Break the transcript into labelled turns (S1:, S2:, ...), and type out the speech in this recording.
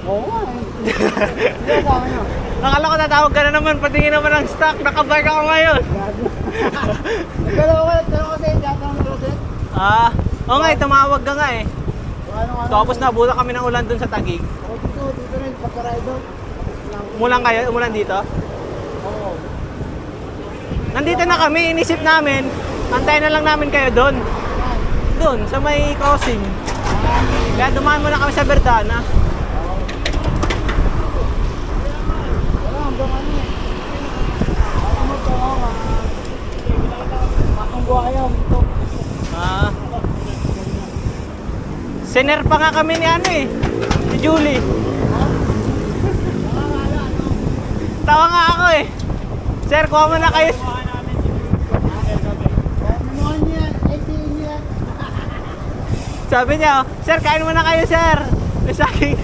S1: Oo nga eh. Hindi ka sa akin.
S2: Nakala ko tatawag ka na naman, patingin naman ng stock, nakabike ako ngayon.
S1: Nagdalawa ko, dalawa kasi, datan ng Roset.
S2: Oo nga eh, tumawag ka nga eh.
S1: Ano.
S2: Tapos nabuta kami ng ulan dun sa Taguig.
S1: O dito rin, pagka-rider.
S2: Umulan kayo? Umulan dito?
S1: Oo.
S2: Nandito na kami, inisip namin, antayin na lang namin kayo doon. Doon, sa may crossing. Kaya dumaan muna kami sa Verdana.
S1: Wala, hanggang ano eh. Ako mo ito, matungguha kayo, ito.
S2: Siner pa nga kami ni ano eh, si Julie. Tawa nga ako eh. Sir, kuha mo na kayo. Sabi niya, sir, kain mo na kayo, sir. Sa akin